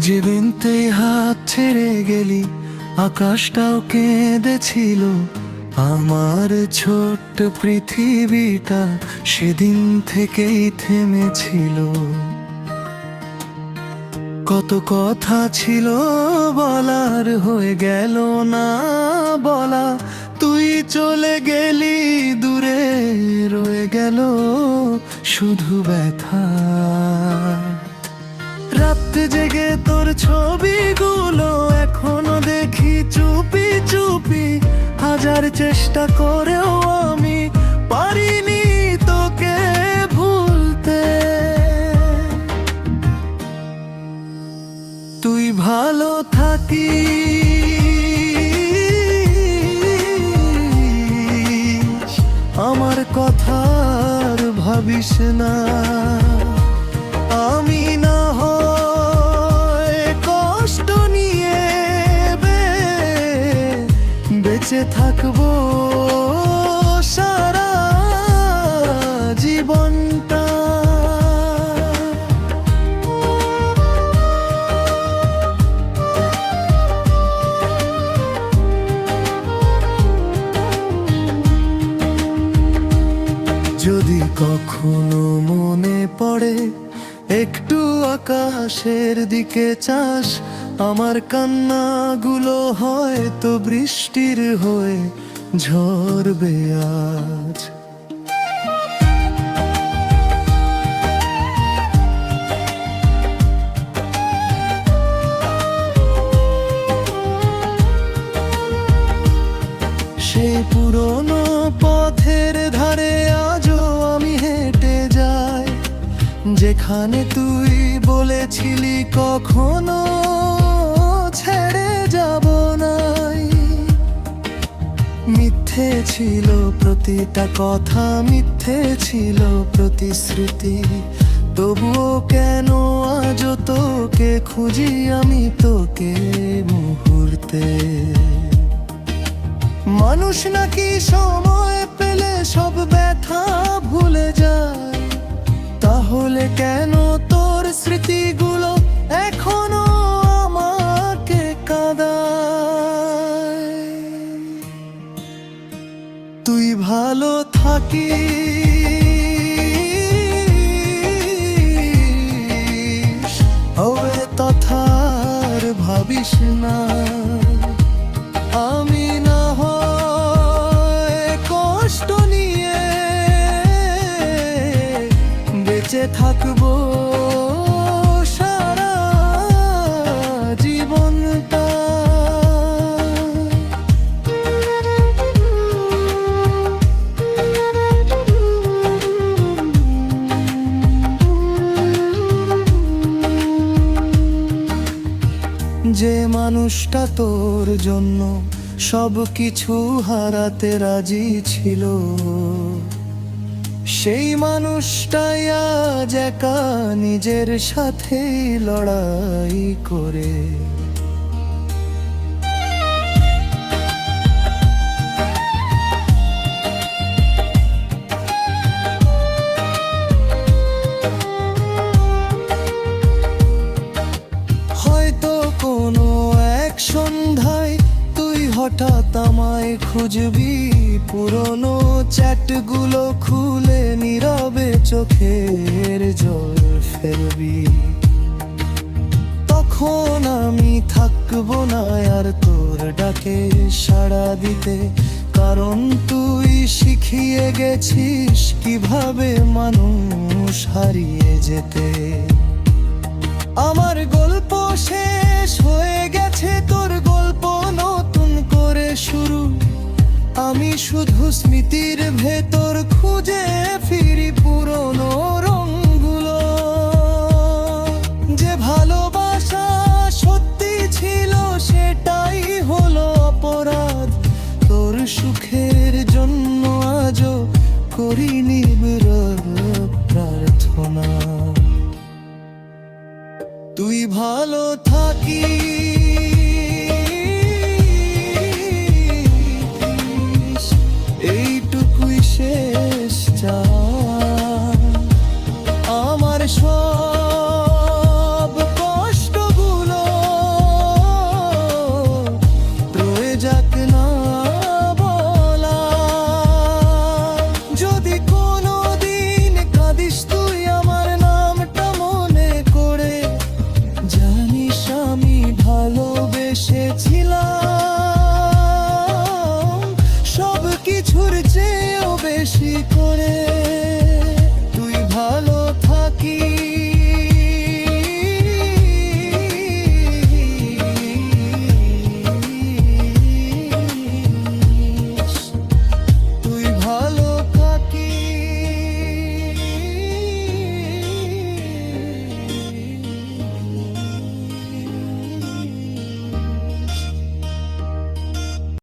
জীবনতে হাত ছেড়ে গেলি, আকাশটাও কেঁদেছিল। আমার ছোট্ট পৃথিবীটা সেদিন থেকেই থেমেছিল। কত কথা ছিল বলার, হয়ে গেল না বলা। তুই চলে গেলি দূরে, রয়ে গেল শুধু ব্যথা। রাতে জেগে তোর ছবিগুলো এখনো দেখি চুপি চুপি। হাজার চেষ্টা করেও আমি পারিনি তোকে ভুলতে। তুই ভালো থাকিস, আমার কথা আর ভাবিস না। আমি না হয় কষ্ট নিয়ে বেঁচে থাকবো সারা জীবনটা। যদি কখনো মনে পড়ে একটু আকাশের দিকে চাস, আমার কান্নাগুলো হয়তো বৃষ্টির হয়ে ঝরবে আজ। সেই পুরনো পথের ধারে আজও আমি হেঁটে যাই, যেখানে তুই বলেছিলি কখনো ছেড়ে যাব নাই। মিথ্যে ছিল প্রতিটা কথা, মিথ্যে ছিল প্রতিশ্রুতি। তবুও কেন আজও তোকে খুঁজি আমি, তোকে মুহূর্তে। মানুষ নাকি সময় পেলে সব ব্যথা ভুলে যায়? তাহলে কেন তোর স্মৃতিগুলো এখনো আমাকে কাঁদায়? তুই ভালো থাকিস, ওরে তথা আর ভাবিস না। আমি না হয় কষ্ট নিয়ে বেঁচে থাকবো সারা জীবনটা। যে মানুষটা তোর জন্য সব কিছু হারাতে রাজি ছিল, সেই মানুষটাই আজ একা নিজের সাথে লড়াই করে। হয়তো কোনো এক সন্ধ্যায় তুই হঠাৎ আমায় খুঁজবি, পুরনো চ্যাটগুলো খুলে নীরবে চোখের জল ফেলবি। তখন আমি থাকবো না আর তোর ডাকে সাড়া দিতে, কারণ তুই শিখিয়ে গেছিস কিভাবে মানুষ হারিয়ে যেতে। আমার গল্প শেষ হয়ে গেছে, তোর গল্প নতুন করে শুরু। আমি শুধু স্মৃতির ভেতর খুঁজে ফিরি পুরনো রঙগুলো। যে ভালোবাসা সত্যি ছিল সেটাই হলো অপরাধ। তোর সুখের জন্য আজও করিনি প্রার্থনা। তুই ভালো থাকিস, এইটুকুই শেষ চাই। আমার সব কষ্টগুলো কিছুর চেয়েও বেশি করে।